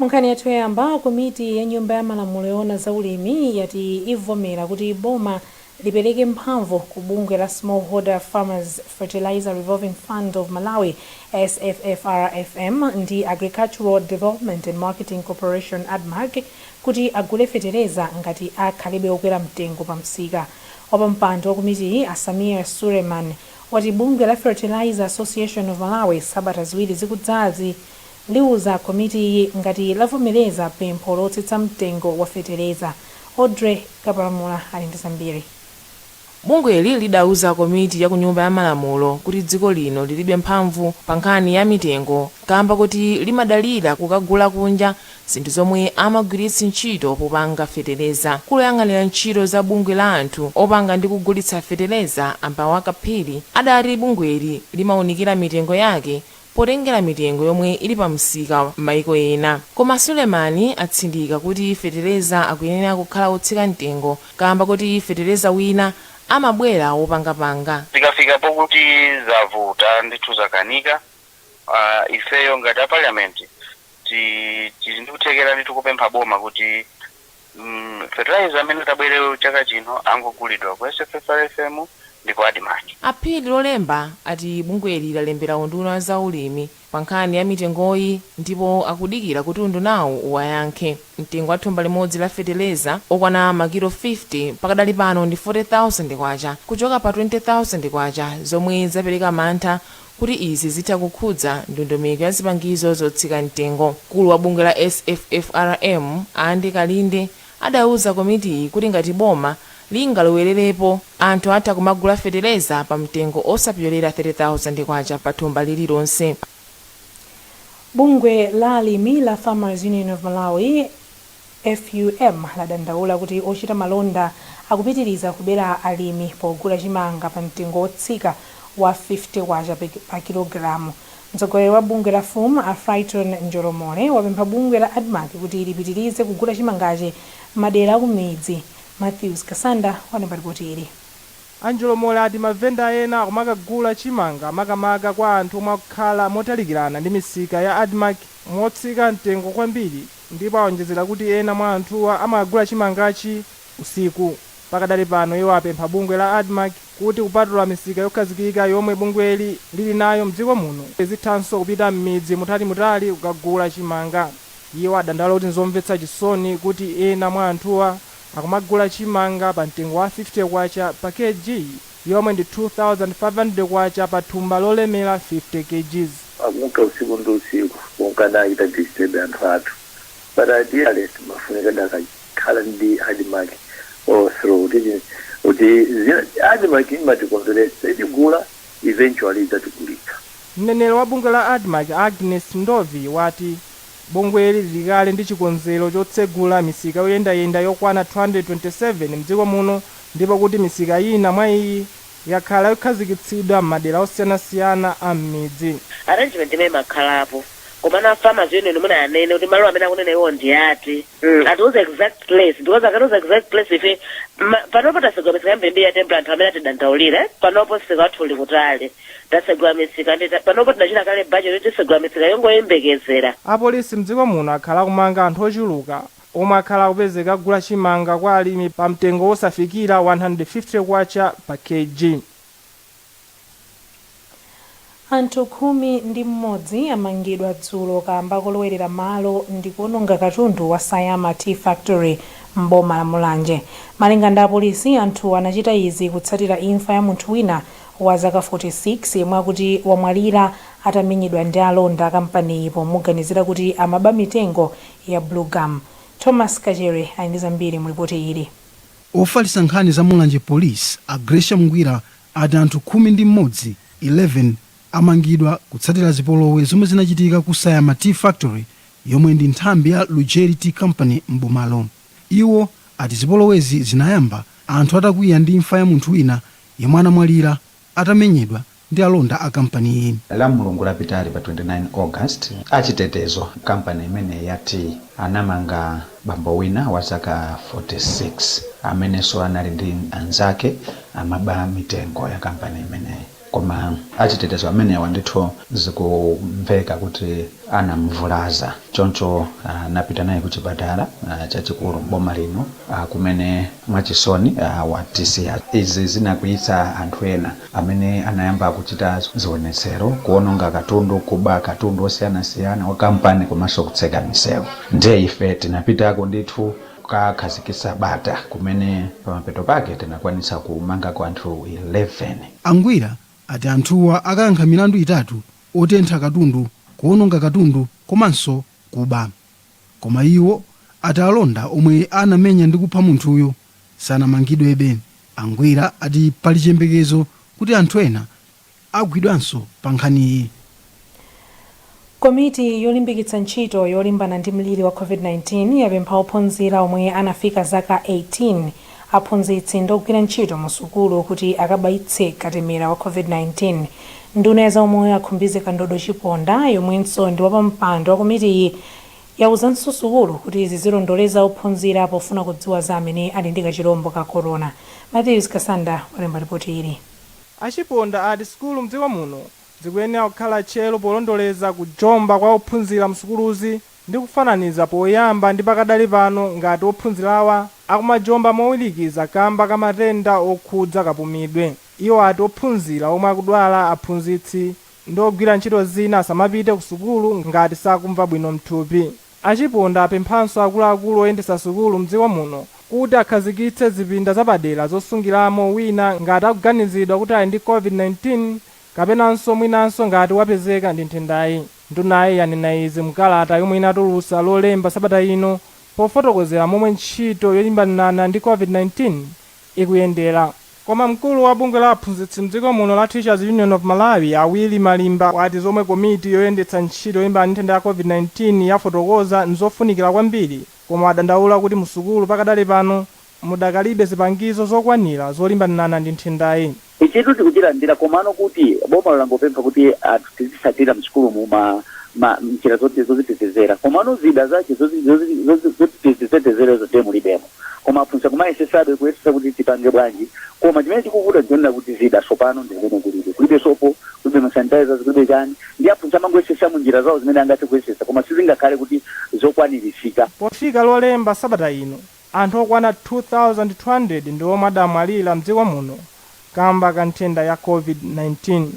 Nkhani yathu yoyamba, komiti ya nyumba ya malamulo yoona za ulimi yati ivomera kuti boma lipereke mphamvu ku bungwe la Smallholder Farmers Fertilizer Revolving Fund of Malawi SFFRFM ndi Agricultural Development and Marketing Corporation ADMAC kuti agule fetereza ngati akhalibe okwera mtengo pa msika. Wapampando wa komiti Asamir Suleiman wati bungwe la Fertilizer Association of Malawi sabata ziwiri zikudzazi liuza komiti ngati lavomereza pempho lotsitsa mtengo wa fetereza. Audrey Kapalamula ali ndi zambiri. Bungweli lidauza komiti ya kunyumba ya malamulo kuti dziko lino lilibe mphamvu pa nkhani ya mitengo kamba kuti limadalira kukagula kunja zinthu zomwe amagwiritsa ntchito popanga fetereza. Kuloyang'anira ntchito za bungwe la anthu opanga ndi kugulitsa fetereza Ampawa Kaphiri adati bungweli limawunikira mitengo yake potengera mitengo yomwe ili pa msika m'mayiko ena. Koma Sulemani atsindika kuti fetereza akuyenera kukhala otsika mtengo kamba kuti fetereza wina amabwera wopangapanga. Tikafika pokuti zavuta ndithu zakanika, ifeyo ngati a parliament tili ndi kuthekera ndithu kupempha boma kuti fertilizer amene tabwere chaka chino angogulidwa ku SFFRFM ndi ku ADMAC. Aphiri lolemba ati bungweli lalembera unduna za ulimi pa nkhani ya mitengoyi ndipo akudikira kuti undunawo uwayankhe. Mtengo wa thumba limodzi la fetereza okwana makilo 50 pakadali pano ndi 40,000 kwacha kuchoka pa 20,000 kwacha, zomwe zapereka mantha kuti izi zitha kukhudza ndondomeko ya zipangizo zotsika mtengo. Mkulu wa bungwe la SFFRM Andi Kalinde adauza komiti kuti ngati boma lingalowererepo anthu atha kumagula fetereza pa mtengo osapyolera 30,000 kwacha pa thumba lililonse. Bungwe la alimi la Farmers Union of Malawi FUM ladandaula kuti ochita malonda akupitiriza kubera alimi pogula chimanga pa mtengo otsika wa 50 kwacha pa kilogalamu. Mtsogoleri wa bungwe la FUM Afraiton Njoromole wapempha bungwe la ADMAC kuti lipitirize kugula chimangachi madera akumidzi. Matthews Kasanda wanapatipoti ili. Njoromole ati mavenda ena akumakagula chimanga makamaka kwa anthu omwe akukhala motalikirana ndi misika ya ADMAC motsika mtengo kwambiri, ndipo awonjezera kuti ena mwa anthuwa amagula chimangachi usiku. Pakadali pano iwo apempha bungwe la ADMAC kuti kupatula misika yokhazikika yomwe bungweli lili nayo mdziko muno zithanso kupita m'midzi mutali kukagula chimanga. Iwo adandaula kuti nzomvetsa chisoni kuti ena mwa anthuwa akumagula chimanga pa mtengo wa 50 kwacha pa kg yomwe ndi 2,500 kwacha pa thumba lolemera 50 kgs. Akuka usiku ndi usiku wonkana ita disturb anthu athu, but ideally mafunika dakakhala ndi ADMAC through kuti ADMAC imatikondweretsa itigula eventually itatugulitsa. Mneneri wa bungwe la ADMAC Agnes Ndovi wati bungweli likale ndi chikonzero chotsegula misika yoyendayenda yokwana 227 mdziko muno, ndipo kuti misika ina mwa iyi yakhala yokhazikitsidwa m'madera osiyanasiyana a m'midzi. Arrangement imene makhalapo koma na Farmers Union muna yanene kuti malo amene akunena iwo ndi ati atiuze exact place, because akatiuza exact place ife panopo tasegula misika yambiri ya temple anthu amene atidandaulire panopo sika athu uli kutali tasegula misika ndi panopo tinachita kale budget yoti tisegula misika yongoyembekezera. Apolisi mdziko muno akhala kumanga anthu ochuluka omwe akhala kupezeka kugula chimanga kwa alimi pa mtengo osafikira 150 kwacha pa kg. Anthu 11 amangidwa dzulo kamba kolowerera malo ndi kuononga katundu wa Sayama Tea Factory mboma la Mulanje. Malinga ndi apolisi, anthu anachita izi kutsatira imfa ya munthu wina wa zaka 46 yemwe akuti wamwalira atamenyedwa ndi alonda kampani ipo moganizira kuti amaba mitengo ya Blue Gum. Thomas Kajere ali ndi zambiri mu ripoti ili. Ofalitsa nkhani za Mulanje Police Agresha Mngwira ati anthu 11 amangidwa kutsatira zipolowe zomwe zinachitika ku Sayama Tea Factory yomwe ndi nthambi ya Lugeri Tea Company mbomalo. Iwo ati zipolowezi zinayamba anthu atakwiya ndi imfa ya munthu wina yemwe anamwalira atamenyedwa ndi alonda a kampani iyi. La mulungu lapitali pa 29 August achitetezo kampani imene yati anamanga bambo wina wa zaka 46 amenenso anali ndi anzake amaba mitengo ya kampani imene. koma achitetezo amenewa ndithu zikumveka kuti anamvulaza choncho napita naye ku chipatala chachikulu boma lino kumene mwachisoni watisiya. Izi zinakwiyitsa anthu ena amene anayamba kuchita zionetsero kuononga katundu, kuba katundu osiyanasiyana wa kampani komanso kutseka misewu. Ndiye ife tinapitako ndithu kukakhazikitsa bata kumene pamapeto pake tinakwanitsa kumanga kwa anthu 11. Angwira ati anthuwa akayankha milandu itatu: otentha katundu, kuononga katundu komanso kuba. Koma iwo ati alonda omwe anamenya ndi kupha munthuyo sanamangidwebe. Angwira ati pali chiyembekezo kuti anthu ena agwidwanso pa nkhaniyi. Komiti yolimbikitsa ntchito yolimbana ndi mliri wa COVID-19 yapempha ophunzira omwe anafika zaka 18 aphunzitsi ndi ogwira ntchito mu sukulu kuti akabayitse katemera wa COVID-19. Nduna ya zaumoyo akhumbize Kandodo Chiponda yomwenso ndi wapampando wa komitiyi yauzanso sukulu kuti zizilondoleza ophunzira pofuna kudziwa za amene ali ndi kachirombo ka corona. Matthews Kasanda walemba ripoti ili. Achiponda ati sukulu mdziko muno zikuyenera kukhala tchero polondoleza kujomba kwa ophunzira msukuluzi ndi kufananiza poyamba ndi pakadali pano ngati ophunzirawa akumajomba mowirikiza kamba ka matenda okhudza kapumidwe. Iwo ati ophunzira omwe akudwala, aphunzitsi ndi ogwira ntchito zina asamapite ku sukulu ngati sakumva bwino mthupi. Achiponda apemphanso akuluakulu oyendetsa sukulu mdziko muno kuti akhazikitse zipinda zapadera zosungiramo wina ngati akuganizidwa kuti ali ndi COVID-19 kapenanso mwinanso ngati wapezeka ndi nthendayi. Ndunayi yanena izi mkalata yomwe inatulutsa lolemba sabata ino pofotokozera momwe ntchito yolimbana ndi COVID-19 ikuyendera. Koma mkulu wa bungwe la aphunzitsi mdziko muno la Teachers Union of Malawi Awili Malimba wati zomwe komiti yoyendetsa ntchito yolimbana ndi nthenda ya COVID-19 yafotokoza nzofunikira kwambiri, koma adandaula kuti musukulu pakadali pano mudakalibe zipangizo zokwanira zolimbana ndi nthendayi. Ichitu tikuchilandira komano kuti boma langopempha kuti tisatira msukulu mu njira zozitetezera komano zida zache zozitetezera zote mulibemo koma aphunzitsa kumayesesabe kuyesesa kuti tipange bwanji koma chimene chikuvuta ndiona kuti zida sopano ndizimene kulibe sopo, kulibe masanitizers, kulibe chani ndi aphunzitsa amangoyesesa mu njira zawo zimene angathe kuyesesa koma sizingakhale kuti zokwanirisika. Pofika lolemba sabata ino anthu okwana 2200 ndi omwe adamwalira mdziko muno kamba ka nthenda ya COVID-19.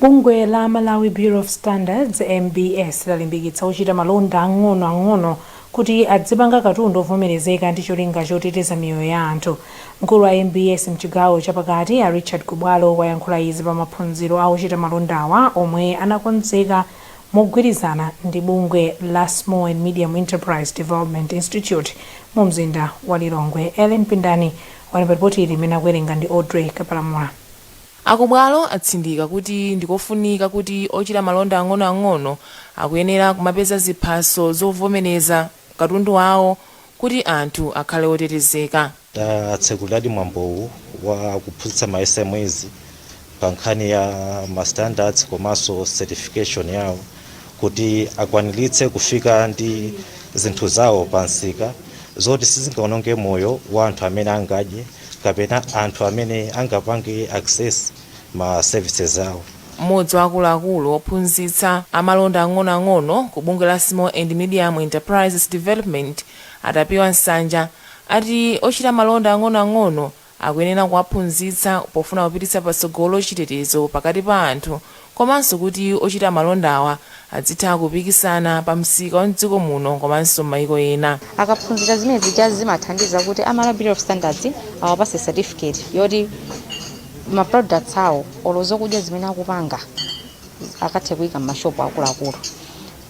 Bungwe la Malawi Bureau of Standards MBS lalimbikitsa ochita malonda ang'ono kuti adzipanga katundu ovomerezeka ndi cholinga choteteza miyoyo ya anthu. Mkulu wa MBS mchigawo chapakati a Richard Kubwalo wayankhula izi pa maphunziro a ochita malondawa omwe anakonzeka mogwirizana ndi bungwe la Small and Medium Enterprise Development Institute mu mzinda wa Lilongwe. Ellen Pindani walipa ripoti ili imene akuwerenga ndi Audrey Kapalamula. Akubwalo atsindika kuti ndikofunika kuti ochita malonda ang'ono akuyenera kumapeza ziphaso zovomereza katundu wawo kuti anthu akhale otetezeka. Tatsekuladi mwambowu wa kuphunzitsa ma SMEs pa nkhani ya ma standards komanso certification yawo kuti akwaniritse kufika ndi zinthu zawo pansika zoti sizingaononge moyo wa anthu amene angadye kapena anthu amene angapange access ma services zawo. Mmodzi wa akuluakulu ophunzitsa amalonda ang'ono ku bungwe la Small and Medium Enterprises Development adapiwa nsanja ati ochita malonda ang'ono akuyenera kuwaphunzitsa pofuna kupititsa patsogolo chitetezo pakati pa anthu komanso kuti ochita malondawa adzitha kupikisana pa msika wa mdziko muno komanso m'mayiko ena. Akaphunzira zimene zija zimathandiza kuti Malawi Bureau of Standards awapase certificate yoti ma products awo olozokudya zimene akupanga akathe kuyika m'mashopu akuluakulu.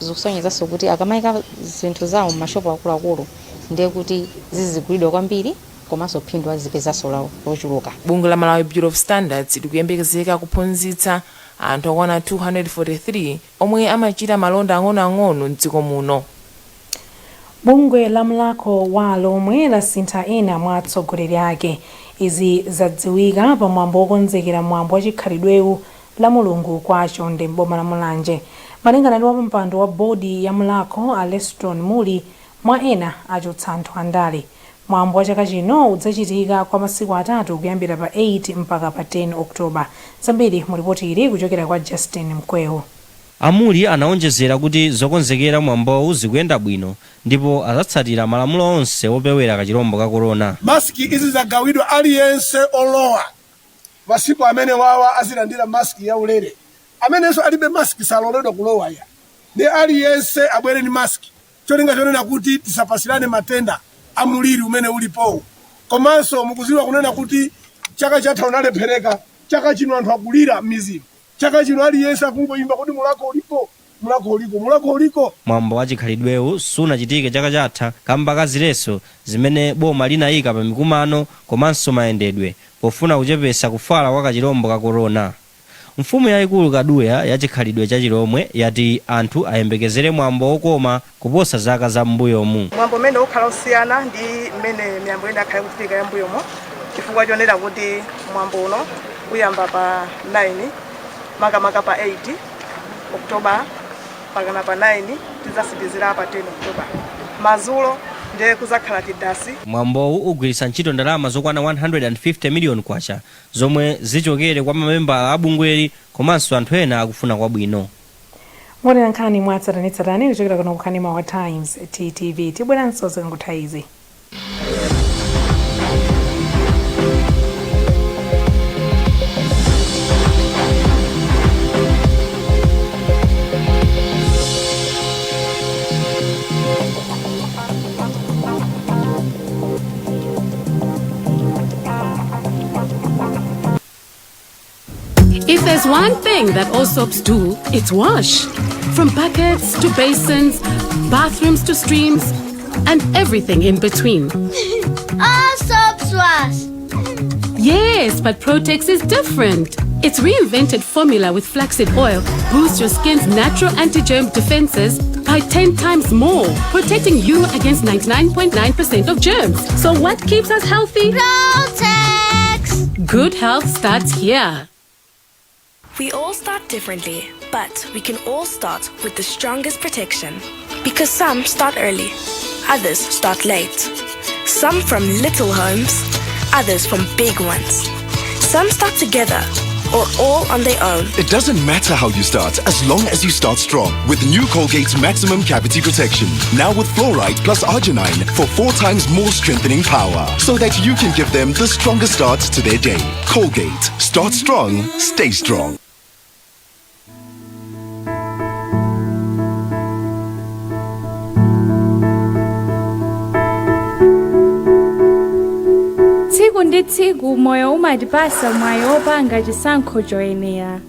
Zikusonyezanso kuti akamayika zinthu zawo m'mashopu akuluakulu ndiye kuti zizigulidwa kwambiri komanso phindu azipezanso lochuluka. Bungwe la Malawi Bureau of Standards likuyembekezeka kuphunzitsa anthu okwana 243 omwe amachita malonda ang'ono mdziko muno. Bungwe la mlako wa lomwe lasintha ena mwa atsogoleri ake. Izi zadziwika pa mwambo wokonzekera mwambo wa chikhalidwewu la mulungu kwa chonde m'boma la Mulanje. Malingana ndi wapampando wa bodi ya mlako Aleston Muli mwa ena achotsa anthu andale. Mwambo wa chaka chino udzachitika kwa masiku atatu kuyambira pa 8 mpaka pa 10 Oktoba. Zambiri mulipoti ili kuchokera kwa Justin Mkwewo. Amuli anaonjezera kuti zokonzekera mwambowu zikuyenda bwino ndipo azatsatira malamulo onse opewera kachirombo ka corona. Maski izi zagawidwa aliyense olowa masiku amene wawa azilandira maski ya ulere. Amenenso alibe maski saloledwa kulowa ya. Ndi aliyense abwere ni maski. Cholinga chonena kuti tisapasirane matenda amuliri umene ulipo. Komanso mukuziwa kunena kuti chaka chatha unalephereka, chaka chino anthu akulira mizimu. Chaka chino aliyense akungoyimba kuti mulako uliko. Mwambo wa chikhalidwewu sunachitike chaka chatha kamba ka ziletso zimene boma linayika pa mikumano komanso mayendedwe pofuna kuchepetsa kufala kwa kachirombo ka corona. Mfumu yayikulu Kaduya ya chikhalidwe cha Chiromwe yati anthu ayembekezere mwambo okoma kuposa zaka za m'mbuyomu. Mwambo umene ukhala usiyana ndi mmene miyambo ina akhale kuchitika ya m'mbuyomu chifukwa chonena kuti mwambo uno uyamba pa 9 makamaka pa 8 Oktoba pakana pa 9 tidzasibizira pa 10 Oktoba. Madzulo ndiye kuzakhala tidasi. Mwambowu ugwiritsa ntchito ndalama zokwana 150 million kwacha zomwe zichokere kwa mamembala a bungweli komanso anthu ena akufuna kwabwino. Mwonera nkhani mwatsatanetsatane kuchokera kuno Nkhani wa Times TTV. Tibweranso zikangotha izi. If there's one thing that all soaps do, it's wash. From buckets to basins, bathrooms to streams, and everything in between. All soaps wash. Yes, but Protex is different. Its reinvented formula with flaxseed oil boosts your skin's natural anti-germ defenses by 10 times more, protecting you against 99.9% of germs. So what keeps us healthy? Protex! Good health starts here. We all start differently, but we can all start with the strongest protection. Because some start early, others start late. Some from little homes, others from big ones. Some start together, or all on their own. It doesn't matter how you start, as long as you start strong. With new Colgate's Maximum Cavity Protection. Now with fluoride plus arginine for 4 times more strengthening power. So that you can give them the strongest start to their day. Colgate. Start strong, stay strong. Tsiku ndi tsiku moyo umatipasa mwayi opanga chisankho choyenera.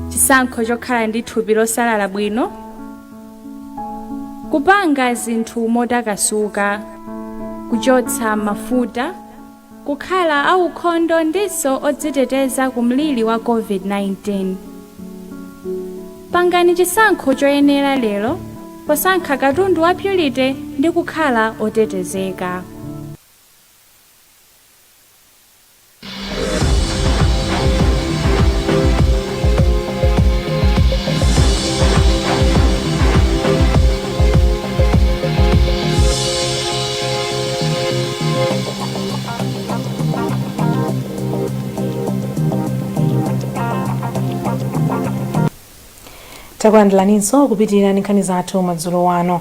Chisankho chokhala ndi thupi losalala bwino, kupanga zinthu motakasuka, kuchotsa mafuta, kukhala aukhondo ndiso odziteteza ku mliri wa COVID-19. Pangani chisankho choyenera lero posankha katundu wa Purity ndi kukhala otetezeka. Takulandilaninso kupitirira nkhani zathu madzulo wano.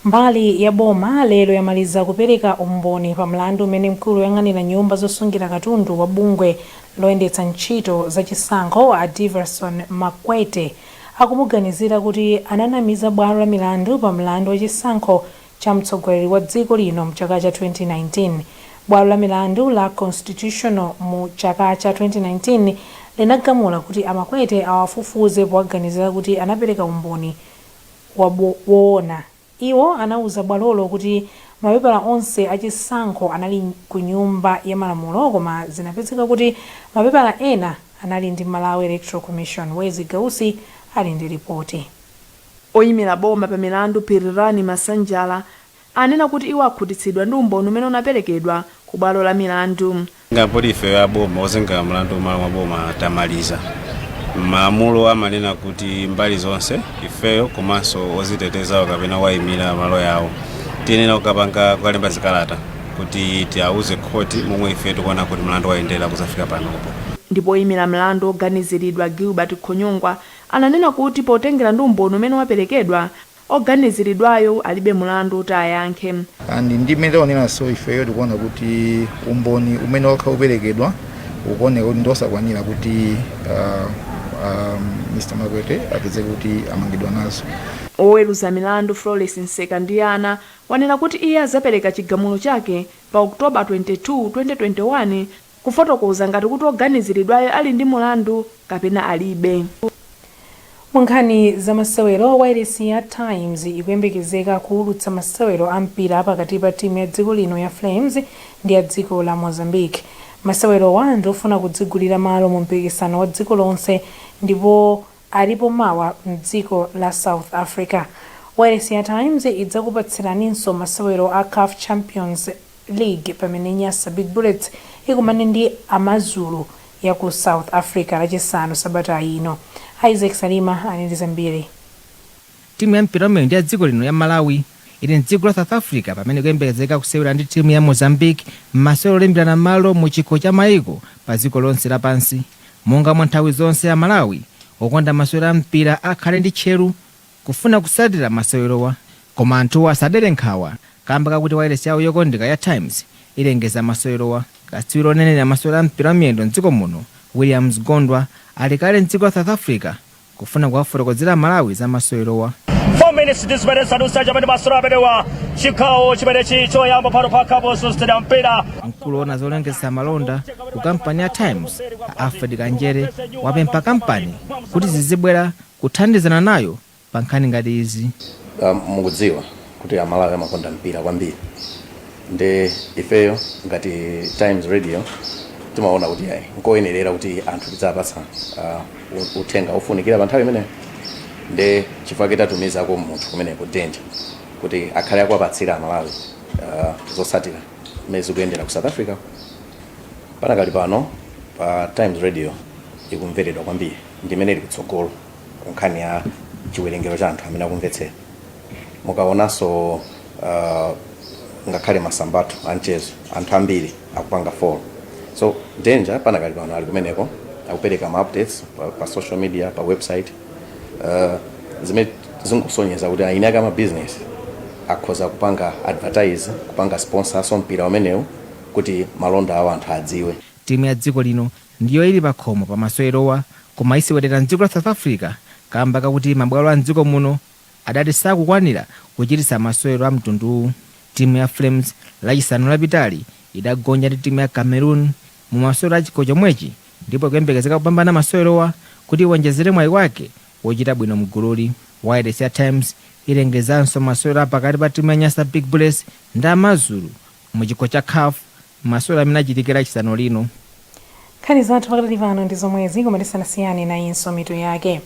Mbali ya boma lero yamaliza kupereka umboni pa mlandu umene mkulu woyang'anira nyumba zosungira katundu wa bungwe loyendetsa ntchito za chisankho a Diverson Makwete akumuganizira kuti ananamiza bwalo la milandu pa mlandu wa chisankho cha mtsogoleri wa dziko lino mchaka cha 2019. Bwalo la milandu la Constitutional mu chaka cha 2019 linagamula kuti Makwete awafufuze powaganizira kuti anapereka umboni woona. Iwo anauza bwalolo kuti mapepala onse achisankho anali ku nyumba ya malamulo, koma zinapezeka kuti mapepala ena anali ndi Malawi Electoral Commission. Wezi Gausi ali ndi ripoti. Oyimira boma pa milandu Pirirani Masanjala anena kuti iwo akhutitsidwa ndi umboni umene unaperekedwa ku bwalo la milandu. Ngapoti ife ya boma ozenga mlandu malo mwa boma tamaliza. Malamulo amanena kuti mbali zonse ifeyo komanso oziteteza kapena wayimira malo yawo tiyenera kukapanga kukalemba zikalata kuti tiauze khoti momwe ife tikuona kuti mlandu wayendera kuzafika panopo. Ndipo oyimira mlandu oganiziridwa Gilbert Khonyongwa ananena kuti potengera ndi umboni umene waperekedwa oganiziridwayo alibe mlandu kuti ayankhe. And ndimene taonenanso ifeyo tikuona kuti umboni umene wakha uperekedwa ukuoneka kuti ndosakwanira kuti Mr. Makwete apeze kuti amangidwa nazo. Oweruza milandu Florence Nsekandiyana wanena kuti iye azapereka chigamulo chake pa Oktoba 22, 2021 kufotokoza ngati kuti oganiziridwayo ali ndi mulandu kapena alibe. Nkhani za masewero wairesi ya Times ikuyembekezeka kuulutsa masewero a mpira pakati pa timu ya dziko lino ya Flames ndi ya dziko la Mozambique. Masewero wandi ofuna kudzigulira malo mu mpikisano wa dziko lonse ndipo alipo mawa mdziko la South Africa. Wairesi ya Times idzakupatsiraninso masewero a CAF Champions League pamene Nyasa Big Bullets ikumane ndi Madzulo ya ku South Africa lachisanu sabata ino. Isaac Salima ali zambiri. Timu ya mpira ndi ya dziko lino ya Malawi ili mdziko la South Africa pamene kuyembekezeka kusewera ndi timu ya Mozambique m'masewero olembirana malo mu chikho cha maiko pa dziko lonse lapansi. Monga mwa nthawi zonse ya Malawi okonda masewero a mpira akhale ndi tcheru kufuna kusatira masewerowa, koma anthu asadere nkhawa kamba kakuti wairesi yawo yokondeka ya Times ilengeza masewerowa. Katswiri onenera masewero a mpira miyendo mdziko muno Williams Gondwa ali kale mdziko la South Africa kufuna kuwafotokozera Malawi za masewerowa. 4 minutes disipere sadusa jamani masoro abedewa chikao chimene chicho yamba pano pa Kaboso Stadium mpira. Mkulu ona zolengeza malonda ku kampani ya Times Alfred Kanjere wapempha kampani kuti zizibwera kuthandizana nayo pa nkhani ngati izi. Mukudziwa kuti Amalawi amakonda mpira kwambiri. Nde ifeyo ngati Times Radio timaona kuti yayi nkoyenerera kuti anthu tidzapatsa uthenga ofunikira pa nthawi imene. Nde chifukwa tatumizako munthu kumene kudenja kuti akhale akuwapatsira Amalawi zosatira mezi kuyendera ku South Africa. Panakali pano pa Times Radio ikumveredwa kwambiri ndimene ili kutsogolo nkhani ya chiwerengero cha anthu amene akumvetsera. Mukaonanso ngakhale masambatu anchezo anthu ambiri akupanga follow. So danger panakali pano ali kumeneko akupereka ma updates pa social media, pa website. Zimene zinkusonyeza kuti aina kama business akhoza kupanga advertise, kupanga sponsor so mpira umenewu kuti malonda awo anthu adziwe. Timu ya dziko lino ndiyo ili pakhomo pa masewerowa koma isiwerera mdziko la South Africa kamba kakuti mabwalo a mdziko muno adati sakukwanira kuchititsa masewero a mtunduwu. Timu ya Flames lachisanu lapitali idagonja ndi timu ya Cameroon mu masewero a chikho chomwechi ndipo kuyembekezeka kupambana masewerowa kuti iwonjezere mwayi wake wochita bwino mgululi. Wairesi ya Times ilengezanso masewero pakati pa timu ya Nyasa Big Bullets ndi Madzulo mu chikho cha CAF masewero amene achitikira chisanu lino. Nkhani zathu pakati pano ndi zomwezi koma tisanasiyane nayinso mitu yake.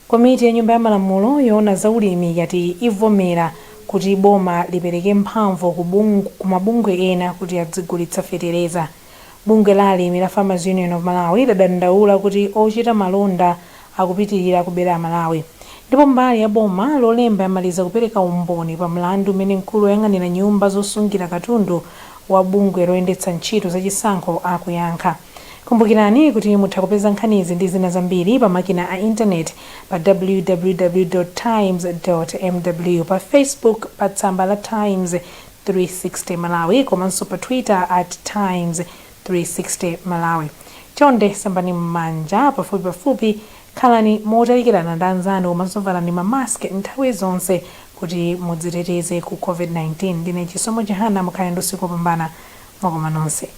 Komiti ya nyumba ya malamulo yoona za ulimi yati ivomera kuti boma lipereke mphamvu ku mabungwe ena kuti adzigulitsa fetereza. Bungwe la alimi la Farmers Union of Malawi ladandaula kuti ochita malonda akupitirira kubera Malawi. Ndipo mbali ya boma lolemba yamaliza kupereka umboni pa mlandu umene mkulu woyang'anira nyumba zosungira katundu wa bungwe loyendetsa ntchito zachisankho akuyankha. Kumbukirani kuti mutha kupeza nkhanizi ndi zina zambiri pa makina a internet pa www.times.mw, pa Facebook pa tsamba la Times 360 Malawi komanso pa Twitter @Times360 Malawi. Chonde sambani mmanja pafupi khalani motalikirana ndi anzanu komanso valani mamaski nthawi zonse kuti mudziteteze ku COVID-19. Ndine Chisomo Jehana mukhale ndi usiku wopambana mwakoma nonse.